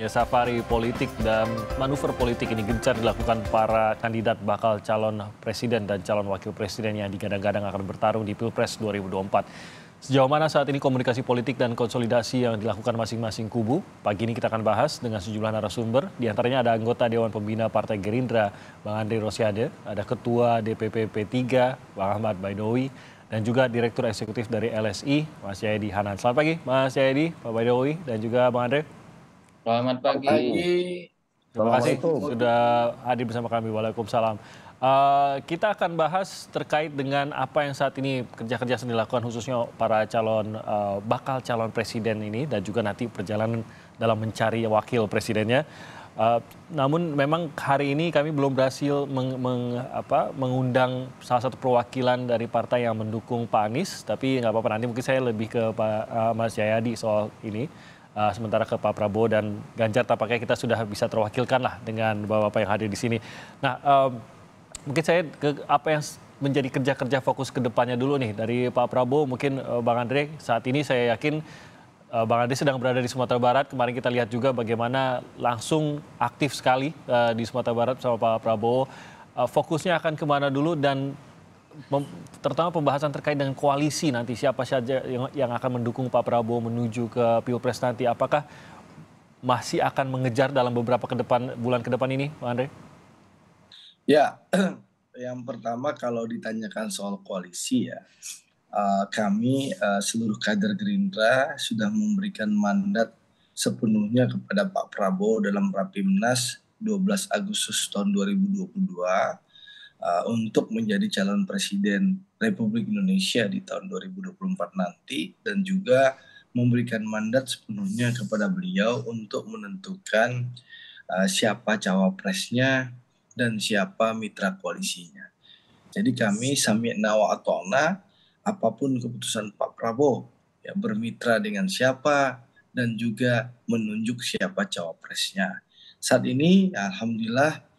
Ya, safari politik dan manuver politik ini gencar dilakukan para kandidat bakal calon presiden dan calon wakil presiden yang digadang-gadang akan bertarung di Pilpres 2024. Sejauh mana saat ini komunikasi politik dan konsolidasi yang dilakukan masing-masing kubu? Pagi ini kita akan bahas dengan sejumlah narasumber. Di antaranya ada anggota Dewan Pembina Partai Gerindra, Bang Andre Rosiade, ada Ketua DPP P3, Bang Ahmad Baidowi, dan juga Direktur Eksekutif dari LSI, Mas Jayadi Hanan. Selamat pagi, Mas Jayadi, Pak Baidowi, dan juga Bang Andre. Selamat pagi. Terima kasih sudah hadir bersama kami. Waalaikumsalam. Kita akan bahas terkait dengan apa yang saat ini kerja-kerja sedang dilakukan khususnya para bakal calon presiden ini dan juga nanti perjalanan dalam mencari wakil presidennya. Namun memang hari ini kami belum berhasil mengundang salah satu perwakilan dari partai yang mendukung Pak Anies, tapi nggak apa-apa, nanti mungkin saya lebih ke Pak Mas Jayadi soal ini. Sementara ke Pak Prabowo dan Ganjar tampaknya kita sudah bisa terwakilkan lah dengan bapak-bapak yang hadir di sini. Nah, mungkin saya ke apa yang menjadi kerja-kerja fokus ke depannya dulu nih dari Pak Prabowo. Mungkin Bang Andre, saat ini saya yakin Bang Andre sedang berada di Sumatera Barat. Kemarin kita lihat juga bagaimana langsung aktif sekali di Sumatera Barat sama Pak Prabowo. Fokusnya akan kemana dulu dan terutama pembahasan terkait dengan koalisi nanti, siapa saja yang akan mendukung Pak Prabowo menuju ke Pilpres nanti, apakah masih akan mengejar dalam beberapa bulan ke depan ini, Pak Andre? Ya, yang pertama kalau ditanyakan soal koalisi ya, kami seluruh kader Gerindra sudah memberikan mandat sepenuhnya kepada Pak Prabowo dalam Rapimnas 12 Agustus tahun 2022 untuk menjadi calon presiden Republik Indonesia di tahun 2024 nanti, dan juga memberikan mandat sepenuhnya kepada beliau untuk menentukan siapa cawapresnya dan siapa mitra koalisinya. Jadi kami sami'na wa ata'na, apapun keputusan Pak Prabowo, ya bermitra dengan siapa dan juga menunjuk siapa cawapresnya. Saat ini alhamdulillah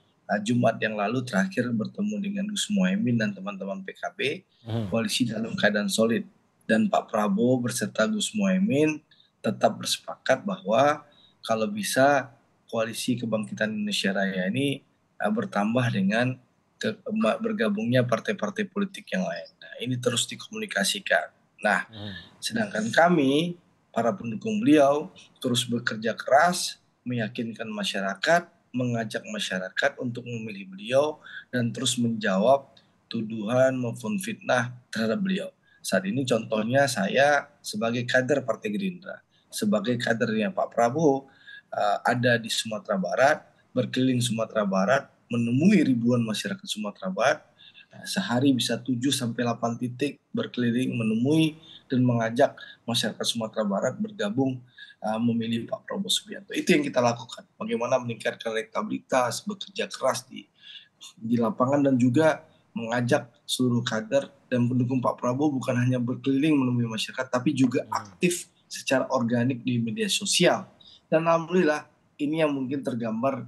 Jumat yang lalu terakhir bertemu dengan Gus Muhaimin dan teman-teman PKB, koalisi dalam keadaan solid. Dan Pak Prabowo berserta Gus Muhaimin tetap bersepakat bahwa kalau bisa koalisi Kebangkitan Indonesia Raya ini bertambah dengan bergabungnya partai-partai politik yang lain. Nah, ini terus dikomunikasikan. Nah, sedangkan kami, para pendukung beliau, terus bekerja keras, meyakinkan masyarakat, mengajak masyarakat untuk memilih beliau dan terus menjawab tuduhan maupun fitnah terhadap beliau. Saat ini contohnya saya sebagai kader Partai Gerindra, sebagai kadernya Pak Prabowo, ada di Sumatera Barat, berkeliling Sumatera Barat, menemui ribuan masyarakat Sumatera Barat, sehari bisa 7-8 titik berkeliling menemui dan mengajak masyarakat Sumatera Barat bergabung memilih Pak Prabowo Subianto. Itu yang kita lakukan. Bagaimana meningkatkan elektabilitas, bekerja keras di lapangan, dan juga mengajak seluruh kader dan pendukung Pak Prabowo bukan hanya berkeliling menemui masyarakat, tapi juga aktif secara organik di media sosial. Dan alhamdulillah ini yang mungkin tergambar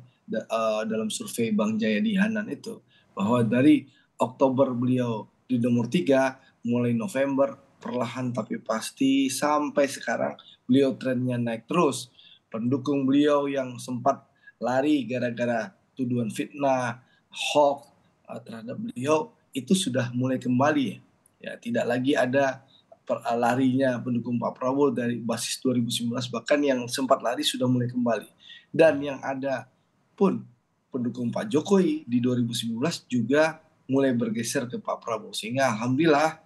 dalam survei Bang Jayadi Hanan itu, bahwa dari Oktober beliau di nomor 3, mulai November perlahan tapi pasti sampai sekarang beliau trennya naik terus. Pendukung beliau yang sempat lari gara-gara tuduhan fitnah, hoax terhadap beliau itu sudah mulai kembali ya. Tidak lagi ada larinya pendukung Pak Prabowo dari basis 2019, bahkan yang sempat lari sudah mulai kembali. Dan yang ada pun pendukung Pak Jokowi di 2019 juga mulai bergeser ke Pak Prabowo, sehingga alhamdulillah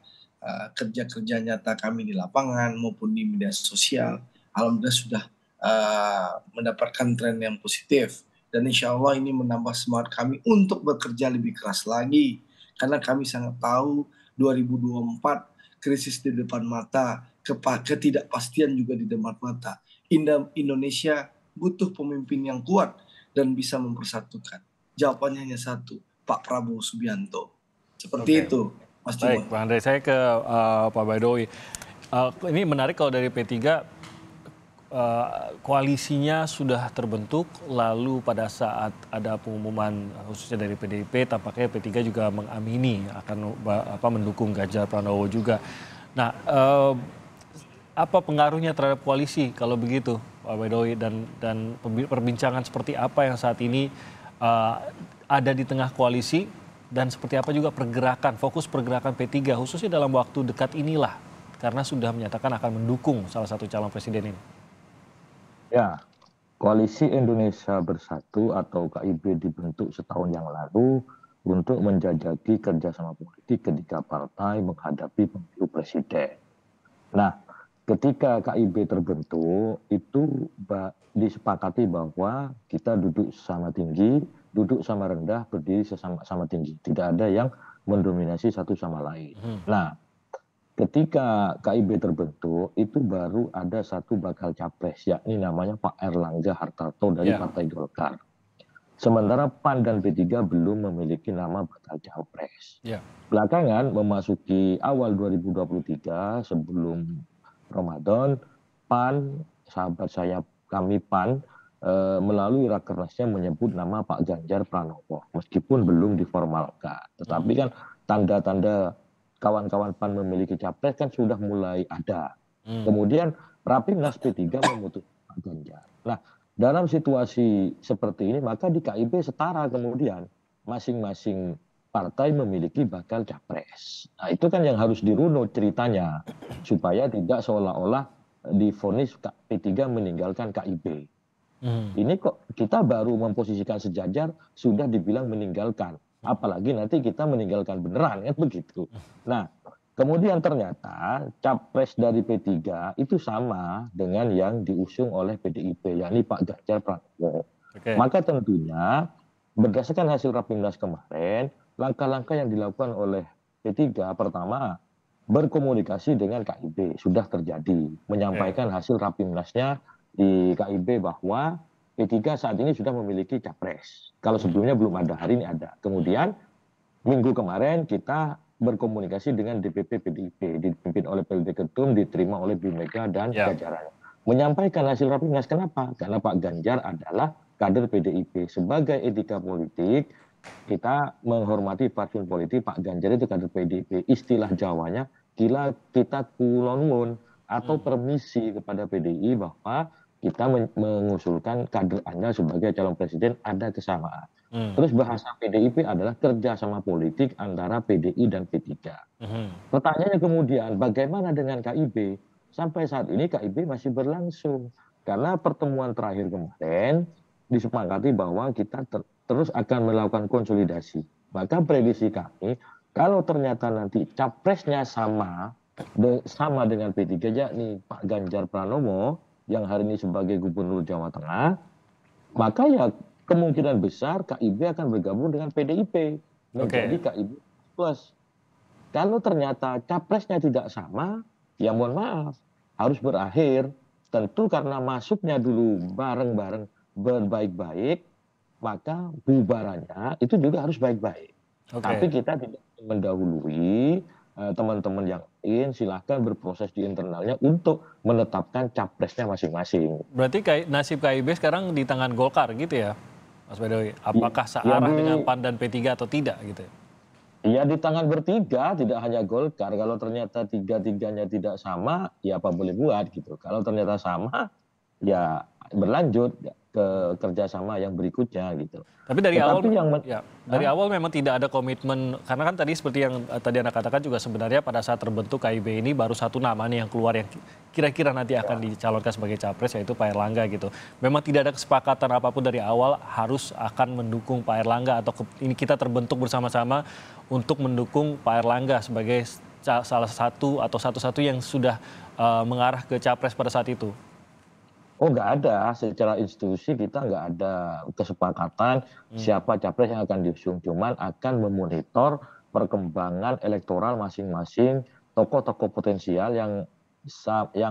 kerja-kerja nyata kami di lapangan maupun di media sosial alhamdulillah sudah mendapatkan tren yang positif, dan insya Allah ini menambah semangat kami untuk bekerja lebih keras lagi, karena kami sangat tahu 2024 krisis di depan mata, ketidakpastian juga di depan mata. Indonesia butuh pemimpin yang kuat dan bisa mempersatukan. Jawabannya hanya satu, Pak Prabowo Subianto. Seperti itu, Mas Jimon. Baik, Pak Andre, saya ke Pak Baidowi. Ini menarik kalau dari P3, koalisinya sudah terbentuk, lalu pada saat ada pengumuman khususnya dari PDIP, tampaknya P3 juga mengamini akan mendukung Ganjar Pranowo juga. Nah, apa pengaruhnya terhadap koalisi kalau begitu, Pak Bedowi, dan perbincangan seperti apa yang saat ini ada di tengah koalisi dan seperti apa juga fokus pergerakan P3 khususnya dalam waktu dekat inilah karena sudah menyatakan akan mendukung salah satu calon presiden ini. Ya, Koalisi Indonesia Bersatu atau KIB dibentuk setahun yang lalu untuk menjajaki kerjasama politik ketiga partai menghadapi pemilu presiden. Nah, ketika KIB terbentuk, itu disepakati bahwa kita duduk sama tinggi, duduk sama rendah, berdiri sama tinggi. Tidak ada yang mendominasi satu sama lain. Nah, ketika KIB terbentuk, itu baru ada satu bakal capres, yakni namanya Pak Airlangga Hartarto dari Partai Golkar. Sementara PAN dan P3 belum memiliki nama bakal capres. Belakangan memasuki awal 2023 sebelum Ramadan, PAN, sahabat saya, kami PAN, melalui rakernasnya menyebut nama Pak Ganjar Pranowo, meskipun belum diformalkan. Tetapi kan tanda-tanda kawan-kawan PAN memiliki capres kan sudah mulai ada. Kemudian Rapimnas P3 memutuskan Pak Ganjar. Nah, dalam situasi seperti ini maka di KIB setara kemudian masing-masing partai memiliki bakal capres. Nah, itu kan yang harus dirunut ceritanya supaya tidak seolah-olah divonis P3 meninggalkan KIB. Ini kok kita baru memposisikan sejajar sudah dibilang meninggalkan. Apalagi nanti kita meninggalkan beneran kan begitu. Nah, kemudian ternyata capres dari P3 itu sama dengan yang diusung oleh PDIP, yakni Pak Ganjar Pranowo. Maka tentunya berdasarkan hasil Rapimnas kemarin, langkah-langkah yang dilakukan oleh P3 pertama berkomunikasi dengan KIB sudah terjadi, menyampaikan hasil Rapimnasnya di KIB bahwa P3 saat ini sudah memiliki capres. Kalau sebelumnya belum ada, hari ini ada. Kemudian minggu kemarin kita berkomunikasi dengan DPP PDIP, dipimpin oleh PLT Ketum, diterima oleh Bu Mega dan jajarannya. Menyampaikan hasil Rapimnas, kenapa? Karena Pak Ganjar adalah kader PDIP. Sebagai etika politik, kita menghormati fatsun politik, Pak Ganjar itu kader PDIP. Istilah Jawanya, kita kulonwun atau permisi kepada PDI bahwa kita mengusulkan kader Anda sebagai calon presiden, ada kesamaan. Terus bahasa PDIP adalah kerjasama politik antara PDI dan P3. Pertanyaannya kemudian, bagaimana dengan KIB? Sampai saat ini KIB masih berlangsung. Karena pertemuan terakhir kemarin disepakati bahwa kita terus akan melakukan konsolidasi. Maka prediksi kami, kalau ternyata nanti capresnya sama dengan P3, yakni Pak Ganjar Pranowo, yang hari ini sebagai Gubernur Jawa Tengah, maka ya kemungkinan besar KIB akan bergabung dengan PDIP menjadi KIB plus. Kalau ternyata capresnya tidak sama, ya mohon maaf, harus berakhir. Tentu karena masuknya dulu bareng-bareng berbaik-baik, maka bubarannya itu juga harus baik-baik. Tapi kita tidak mendahului teman-teman yang lain, silahkan berproses di internalnya untuk menetapkan capresnya masing-masing. Berarti nasib KIB sekarang di tangan Golkar gitu ya, Mas Bedowi? Apakah searah dengan PAN dan P3 atau tidak gitu? Ya di tangan bertiga, tidak hanya Golkar. Kalau ternyata tiga-tiganya tidak sama, ya apa boleh buat gitu. Kalau ternyata sama, ya berlanjut ke kerjasama yang berikutnya gitu. Tapi dari awal memang tidak ada komitmen, karena kan tadi seperti yang tadi Anda katakan juga sebenarnya pada saat terbentuk KIB ini baru satu nama nih yang keluar yang kira-kira nanti akan dicalonkan sebagai capres, yaitu Pak Airlangga gitu. Memang tidak ada kesepakatan apapun dari awal harus akan mendukung Pak Airlangga atau ini kita terbentuk bersama-sama untuk mendukung Pak Airlangga sebagai salah satu atau satu-satu yang sudah mengarah ke capres pada saat itu. Oh nggak ada, secara institusi kita nggak ada kesepakatan siapa capres yang akan diusung. Cuman akan memonitor perkembangan elektoral masing-masing tokoh-tokoh potensial yang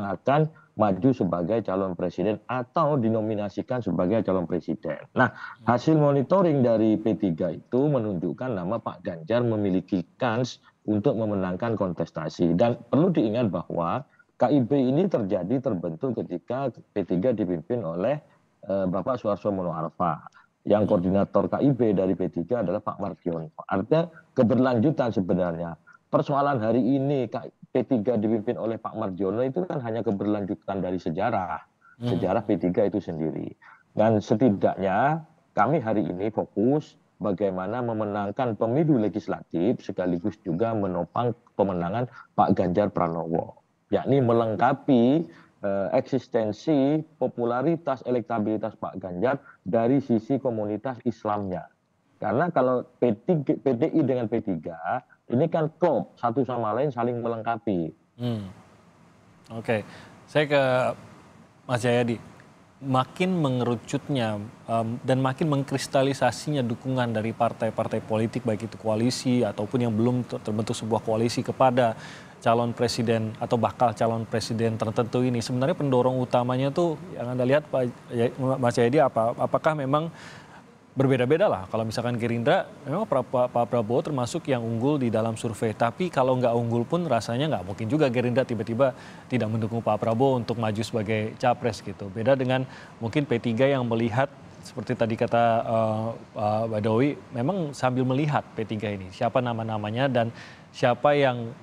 akan maju sebagai calon presiden atau dinominasikan sebagai calon presiden. Nah, hasil monitoring dari P3 itu menunjukkan nama Pak Ganjar memiliki kans untuk memenangkan kontestasi. Dan perlu diingat bahwa KIB ini terbentuk ketika P3 dipimpin oleh Bapak Suharto Mono Arfa. Yang koordinator KIB dari P3 adalah Pak Mardiono. Artinya keberlanjutan sebenarnya. Persoalan hari ini P3 dipimpin oleh Pak Mardiono itu kan hanya keberlanjutan dari sejarah. sejarah P3 itu sendiri. Dan setidaknya kami hari ini fokus bagaimana memenangkan pemilu legislatif sekaligus juga menopang pemenangan Pak Ganjar Pranowo, yakni melengkapi eksistensi, popularitas, elektabilitas Pak Ganjar dari sisi komunitas Islamnya. Karena kalau PTI dengan P3 ini kan klop, satu sama lain saling melengkapi. Oke, saya ke Mas Jayadi. Makin mengerucutnya dan makin mengkristalisasinya dukungan dari partai-partai politik, baik itu koalisi ataupun yang belum terbentuk sebuah koalisi kepada calon presiden atau bakal calon presiden tertentu ini. Sebenarnya pendorong utamanya tuh yang Anda lihat Mas Jayadi apakah memang berbeda-beda lah. Kalau misalkan Gerindra, memang Pak Prabowo termasuk yang unggul di dalam survei. Tapi kalau nggak unggul pun rasanya nggak mungkin juga Gerindra tiba-tiba tidak mendukung Pak Prabowo untuk maju sebagai capres gitu. Beda dengan mungkin P3 yang melihat, seperti tadi kata Mbak Dowi, memang sambil melihat P3 ini. Siapa nama-namanya dan siapa yang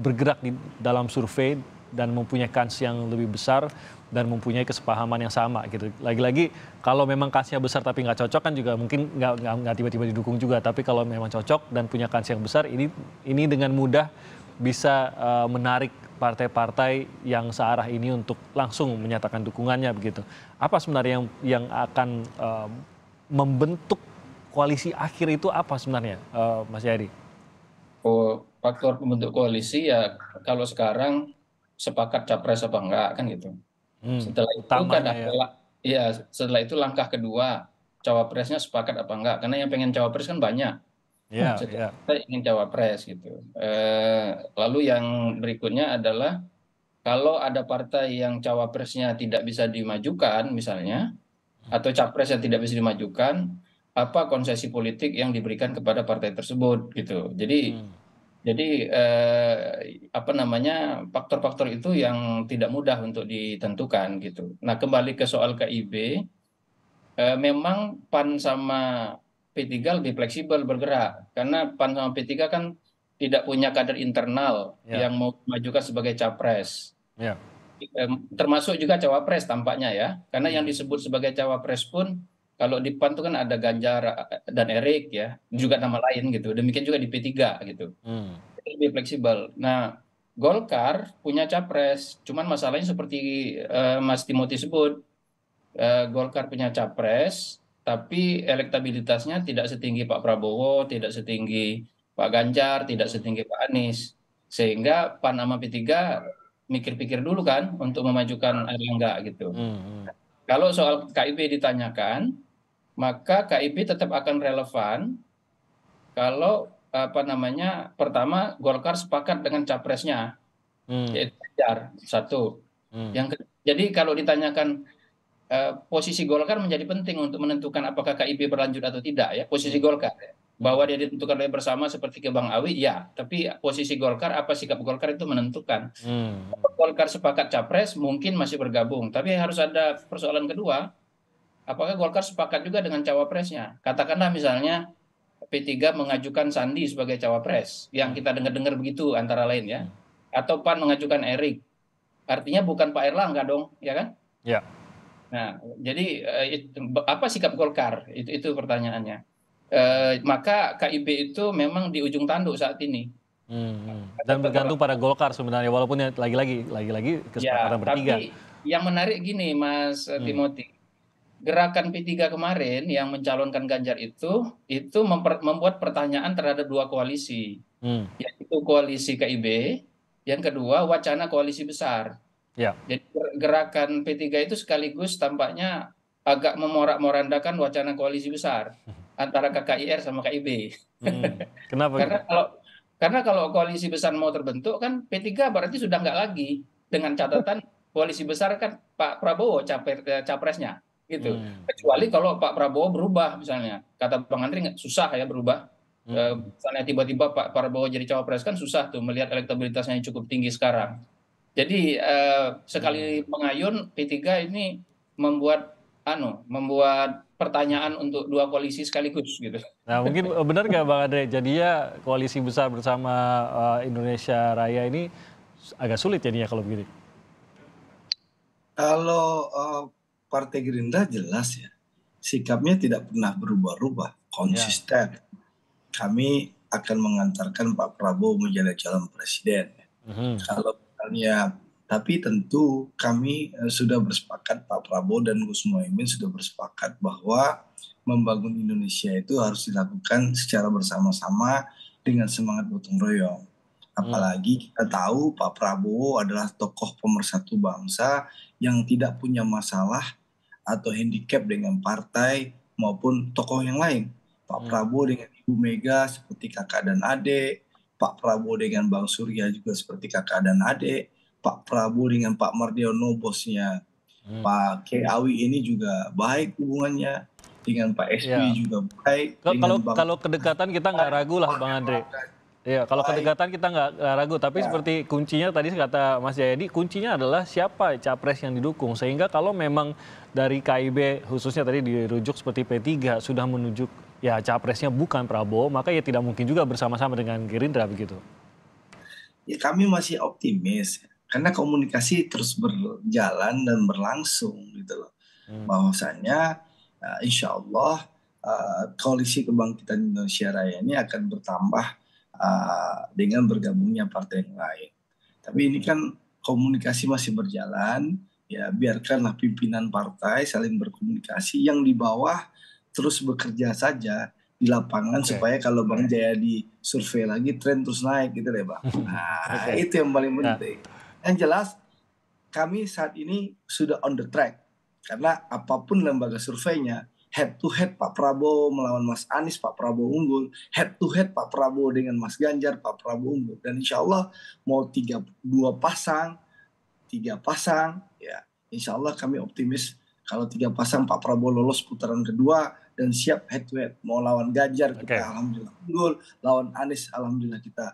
bergerak di dalam survei dan mempunyai kans yang lebih besar dan mempunyai kesepahaman yang sama gitu. Lagi-lagi kalau memang kansnya besar tapi nggak cocok kan juga mungkin nggak tiba-tiba didukung juga. Tapi kalau memang cocok dan punya kans yang besar, ini dengan mudah bisa menarik partai-partai yang searah ini untuk langsung menyatakan dukungannya begitu. Apa sebenarnya yang akan membentuk koalisi akhir itu apa sebenarnya, Mas Jayadi? Oh, faktor pembentuk koalisi ya kalau sekarang sepakat capres apa enggak kan gitu. Setelah itu kan setelah itu langkah kedua, cawapresnya sepakat apa enggak? Karena yang pengen cawapres kan banyak. Kita ingin cawapres gitu. Lalu yang berikutnya adalah kalau ada partai yang cawapresnya tidak bisa dimajukan misalnya, atau capres yang tidak bisa dimajukan, apa konsesi politik yang diberikan kepada partai tersebut gitu. Jadi faktor-faktor itu yang tidak mudah untuk ditentukan gitu. Nah, kembali ke soal KIB, memang PAN sama P3 lebih fleksibel bergerak karena PAN sama P3 kan tidak punya kader internal yang mau dimajukan sebagai capres. Termasuk juga cawapres tampaknya ya. Karena yang disebut sebagai cawapres pun kalau di PAN itu kan ada Ganjar dan Erik ya, juga nama lain gitu. Demikian juga di P3 gitu. Lebih fleksibel. Nah, Golkar punya capres, cuman masalahnya seperti Mas Timothy sebut, Golkar punya capres, tapi elektabilitasnya tidak setinggi Pak Prabowo, tidak setinggi Pak Ganjar, tidak setinggi Pak Anies, sehingga PAN sama P3 mikir-pikir dulu kan untuk memajukan Erlangga gitu. Kalau soal KIP ditanyakan, maka KIP tetap akan relevan kalau pertama Golkar sepakat dengan capresnya, yaitu Ganjar satu. Jadi kalau ditanyakan posisi Golkar menjadi penting untuk menentukan apakah KIP berlanjut atau tidak ya, posisi Golkar bahwa dia ditentukan oleh bersama seperti ke Bang Awi ya, tapi posisi Golkar, apa sikap Golkar itu menentukan. Golkar sepakat capres mungkin masih bergabung, tapi harus ada persoalan kedua, apakah Golkar sepakat juga dengan cawapresnya. Katakanlah misalnya P3 mengajukan Sandi sebagai cawapres, yang kita dengar-dengar begitu antara lain ya, atau PAN mengajukan Erik, artinya bukan Pak Erlangga dong, ya kan? Ya. Nah, jadi apa sikap Golkar? Itu pertanyaannya. Maka KIB itu memang di ujung tanduk saat ini. Dan bergantung pada Golkar sebenarnya, walaupun lagi-lagi kesepakatan bertiga. Tapi yang menarik gini, Mas Timothy. Gerakan P3 kemarin yang mencalonkan Ganjar itu membuat pertanyaan terhadap dua koalisi, yaitu koalisi KIB, yang kedua wacana koalisi besar. Jadi gerakan P3 itu sekaligus tampaknya agak memorak-morandakan wacana koalisi besar antara KKIR sama KIB. Kenapa? Karena kalau koalisi besar mau terbentuk kan P3 berarti sudah nggak lagi, dengan catatan koalisi besar kan Pak Prabowo capresnya. Gitu. Kecuali kalau Pak Prabowo berubah misalnya, kata Bang Andri susah ya berubah. Misalnya tiba-tiba Pak Prabowo jadi cawapres kan susah tuh melihat elektabilitasnya yang cukup tinggi sekarang. Jadi sekali mengayun P3 ini membuat pertanyaan untuk dua koalisi sekaligus gitu. Nah mungkin benar nggak Bang Andre, jadinya koalisi besar bersama Indonesia Raya ini agak sulit jadinya kalau begini? Kalau Partai Gerindra jelas ya, sikapnya tidak pernah berubah-ubah, konsisten. Kami akan mengantarkan Pak Prabowo menjadi calon presiden. Kalau misalnya, tapi tentu kami sudah bersepakat, Pak Prabowo dan Gus Muhaimin sudah bersepakat bahwa membangun Indonesia itu harus dilakukan secara bersama-sama dengan semangat gotong royong. Apalagi kita tahu Pak Prabowo adalah tokoh pemersatu bangsa yang tidak punya masalah atau handicap dengan partai maupun tokoh yang lain. Pak Prabowo dengan Ibu Mega seperti kakak dan adik, Pak Prabowo dengan Bang Surya juga seperti kakak dan adik, Pak Prabowo dengan Pak Mardiono bosnya Pak Awi ini juga baik hubungannya, dengan Pak SBY juga baik, Kalau kedekatan kita nggak ragu lah Bang Andre. Iya, kalau kedekatan kita nggak ragu, tapi seperti kuncinya tadi kata Mas Jayadi, kuncinya adalah siapa capres yang didukung. Sehingga kalau memang dari KIB khususnya tadi dirujuk seperti P3 sudah menunjuk ya capresnya bukan Prabowo, maka ya tidak mungkin juga bersama-sama dengan Gerindra begitu. Ya kami masih optimis karena komunikasi terus berjalan dan berlangsung gitu loh. Bahwasanya insya Allah koalisi kebangkitan Indonesia Raya ini akan bertambah dengan bergabungnya partai yang lain. Tapi ini kan komunikasi masih berjalan, ya biarkanlah pimpinan partai saling berkomunikasi, yang di bawah terus bekerja saja di lapangan supaya kalau Bang Jayadi survei lagi tren terus naik gitu deh Bang. Nah, itu yang paling penting. Yang jelas kami saat ini sudah on the track karena apapun lembaga surveinya, head to head Pak Prabowo melawan Mas Anies, Pak Prabowo unggul. Head to head Pak Prabowo dengan Mas Ganjar, Pak Prabowo unggul. Dan insya Allah mau 3 pasang, ya insya Allah kami optimis kalau 3 pasang Pak Prabowo lolos putaran kedua dan siap head to head. Mau lawan Ganjar kita alhamdulillah unggul, lawan Anies alhamdulillah kita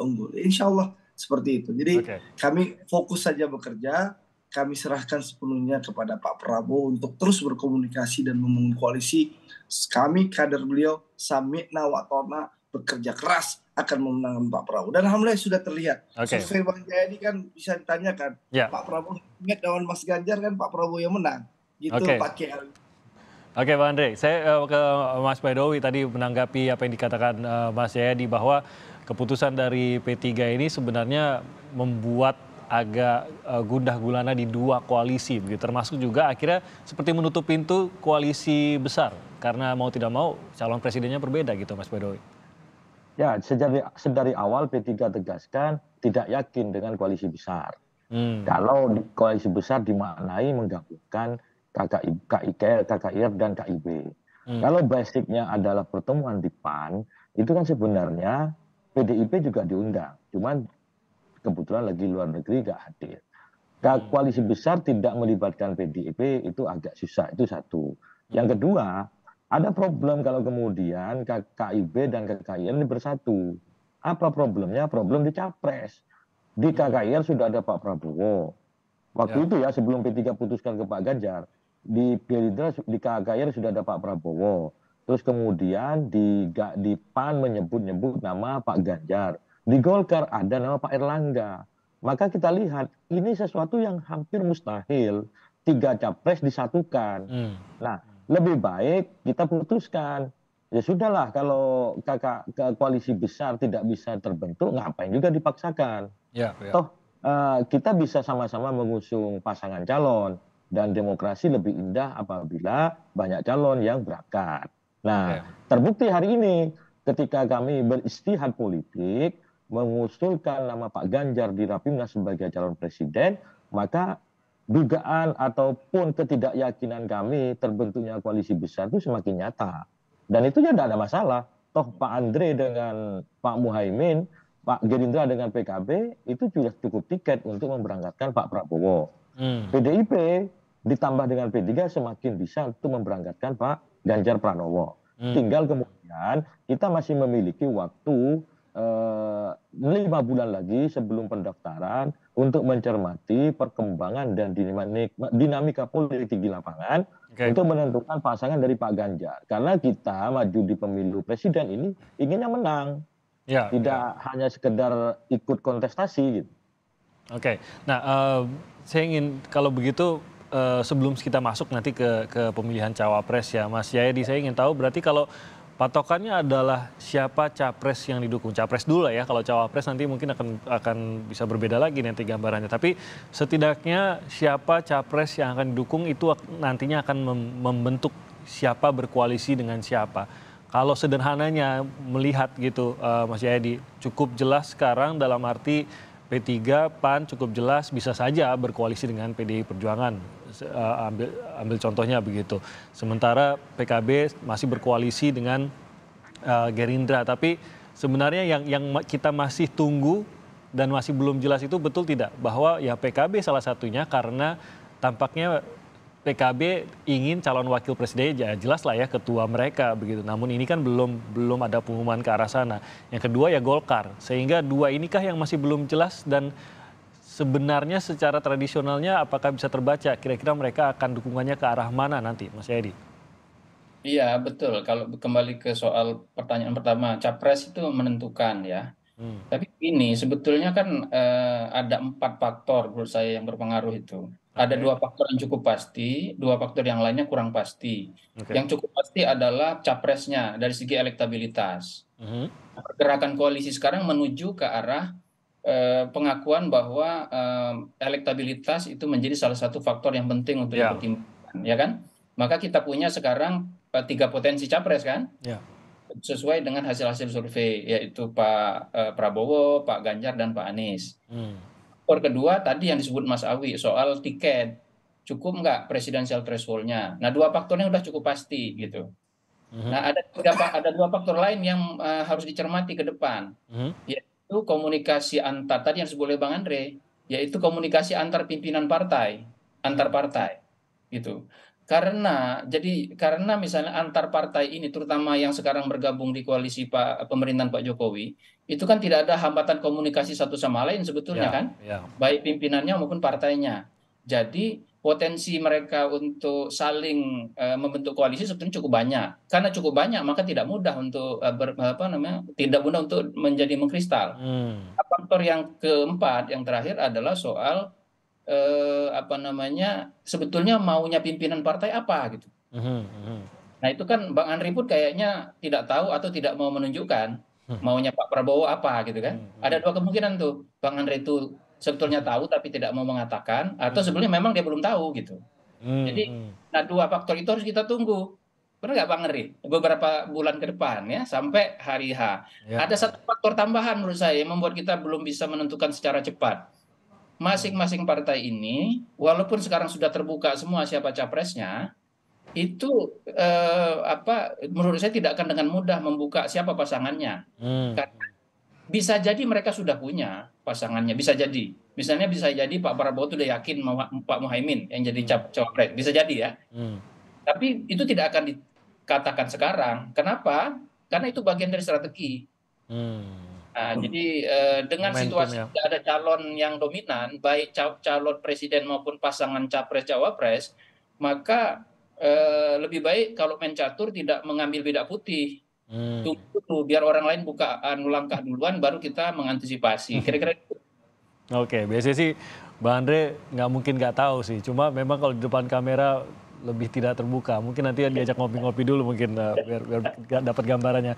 unggul. Insya Allah seperti itu. Jadi kami fokus saja bekerja. Kami serahkan sepenuhnya kepada Pak Prabowo untuk terus berkomunikasi dan membangun koalisi. Kami kader beliau sami'na wa ta'na, bekerja keras akan memenangkan Pak Prabowo. Dan alhamdulillah sudah terlihat. Survei Bang Jayadi kan bisa ditanyakan. Pak Prabowo ingat lawan Mas Ganjar kan Pak Prabowo yang menang. Gitu Pak Kiai. Oke Bang Andre, saya ke Mas Baidowi tadi menanggapi apa yang dikatakan Mas Jayadi bahwa keputusan dari P3 ini sebenarnya membuat agak gundah gulana di dua koalisi begitu, termasuk juga akhirnya seperti menutup pintu koalisi besar karena mau tidak mau calon presidennya berbeda gitu Mas Baidowi. Ya, sedari awal P3 tegaskan tidak yakin dengan koalisi besar. Kalau koalisi besar dimaknai menggabungkan KKIR dan KIB. Kalau basicnya adalah pertemuan di PAN, itu kan sebenarnya PDIP juga diundang, cuman kebetulan lagi luar negeri gak hadir. Koalisi besar tidak melibatkan PDIP itu agak susah, itu satu. Yang kedua, ada problem kalau kemudian KIB dan KKIR ini bersatu. Apa problemnya? Problem di capres. Di KKIR sudah ada Pak Prabowo. Waktu itu ya sebelum P3 putuskan ke Pak Ganjar, di Gerindra di KKIR sudah ada Pak Prabowo. Terus kemudian di PAN menyebut-nyebut nama Pak Ganjar. Di Golkar ada nama Pak Erlangga. Maka kita lihat ini sesuatu yang hampir mustahil 3 capres disatukan. Nah, lebih baik kita putuskan. Ya sudahlah kalau koalisi besar tidak bisa terbentuk, ngapain juga dipaksakan. Toh kita bisa sama-sama mengusung pasangan calon dan demokrasi lebih indah apabila banyak calon yang berangkat. Nah, terbukti hari ini ketika kami beristihad politik mengusulkan nama Pak Ganjar di Rapimnas sebagai calon presiden, maka dugaan ataupun ketidakyakinan kami terbentuknya koalisi besar itu semakin nyata. Dan itu ya tidak ada masalah. Toh Pak Andre dengan Pak Muhaimin, Pak Gerindra dengan PKB itu sudah cukup tiket untuk memberangkatkan Pak Prabowo. PDIP ditambah dengan P3 semakin bisa untuk memberangkatkan Pak Ganjar Pranowo. Tinggal kemudian kita masih memiliki waktu 5 bulan lagi sebelum pendaftaran untuk mencermati perkembangan dan dinamika politik di lapangan untuk menentukan pasangan dari Pak Ganjar. Karena kita maju di pemilu presiden ini inginnya menang, tidak hanya sekedar ikut kontestasi gitu. Oke, nah saya ingin kalau begitu sebelum kita masuk nanti ke pemilihan cawapres ya Mas Jayadi, saya ingin tahu berarti kalau patokannya adalah siapa capres yang didukung. Capres dulu lah ya, kalau cawapres nanti mungkin akan bisa berbeda lagi nanti gambarannya. Tapi setidaknya siapa capres yang akan didukung itu nantinya akan membentuk siapa berkoalisi dengan siapa. Kalau sederhananya melihat gitu Mas Jayadi, cukup jelas sekarang dalam arti P3, PAN cukup jelas bisa saja berkoalisi dengan PDI Perjuangan. Ambil contohnya begitu. Sementara PKB masih berkoalisi dengan Gerindra. Tapi sebenarnya yang kita masih tunggu dan masih belum jelas itu betul tidak? Bahwa ya PKB salah satunya karena tampaknya PKB ingin calon wakil presiden, ya jelas lah ya ketua mereka begitu. Namun ini kan belum ada pengumuman ke arah sana. Yang kedua ya Golkar. Sehingga dua inikah yang masih belum jelas dan sebenarnya secara tradisionalnya apakah bisa terbaca kira-kira mereka akan dukungannya ke arah mana nanti, Mas Jayadi? Iya, betul. Kalau kembali ke soal pertanyaan pertama, capres itu menentukan ya. Tapi ini sebetulnya kan ada 4 faktor menurut saya yang berpengaruh itu. Ada 2 faktor yang cukup pasti, 2 faktor yang lainnya kurang pasti. Yang cukup pasti adalah capresnya dari segi elektabilitas. Pergerakan koalisi sekarang menuju ke arah pengakuan bahwa elektabilitas itu menjadi salah satu faktor yang penting untuk dipertimbangkan, ya kan? Maka kita punya sekarang 3 potensi capres kan? Sesuai dengan hasil-hasil survei, yaitu Pak Prabowo, Pak Ganjar, dan Pak Anies. Faktor kedua tadi yang disebut Mas Awi soal tiket, cukup nggak presidensial threshold-nya. Nah, 2 faktornya udah cukup pasti gitu. Nah, ada 2 faktor lain yang harus dicermati ke depan, yaitu komunikasi tadi yang disebut oleh Bang Andre, yaitu komunikasi antar pimpinan partai, antar partai, gitu. Karena misalnya antar partai ini, terutama yang sekarang bergabung di koalisi pemerintahan Pak Jokowi, itu kan tidak ada hambatan komunikasi satu sama lain sebetulnya kan, baik pimpinannya maupun partainya. Jadi potensi mereka untuk saling membentuk koalisi sebetulnya cukup banyak. Karena cukup banyak maka tidak mudah untuk tidak mudah untuk menjadi mengkristal. Faktor yang keempat, yang terakhir adalah soal sebetulnya maunya pimpinan partai apa gitu. Nah itu kan Bang Andri pun kayaknya tidak tahu atau tidak mau menunjukkan maunya Pak Prabowo apa gitu kan. Ada 2 kemungkinan tuh, Bang Andri itu sebetulnya tahu tapi tidak mau mengatakan, atau sebetulnya memang dia belum tahu gitu. Jadi nah 2 faktor itu harus kita tunggu. Benar nggak Bang Andri? Beberapa bulan ke depan ya, sampai hari H. Ada 1 faktor tambahan menurut saya yang membuat kita belum bisa menentukan secara cepat. Masing-masing partai ini, walaupun sekarang sudah terbuka semua siapa capresnya, itu menurut saya tidak akan dengan mudah membuka siapa pasangannya. Karena bisa jadi mereka sudah punya pasangannya, bisa jadi. Misalnya bisa jadi Pak Prabowo itu udah yakin Pak Muhaimin yang jadi cawapres, bisa jadi ya. Tapi itu tidak akan dikatakan sekarang. Kenapa? Karena itu bagian dari strategi. Nah, jadi dengan situasi tidak ada calon yang dominan, baik calon presiden maupun pasangan capres-cawapres, maka lebih baik kalau main catur tidak mengambil bidak putih. Tunggu biar orang lain buka langkah duluan, baru kita mengantisipasi. Kira-kira itu. Oke, biasanya sih Bang Andre nggak mungkin nggak tahu sih. Cuma memang kalau di depan kamera lebih tidak terbuka. Mungkin nanti diajak ngopi-ngopi dulu mungkin biar dapat gambarannya.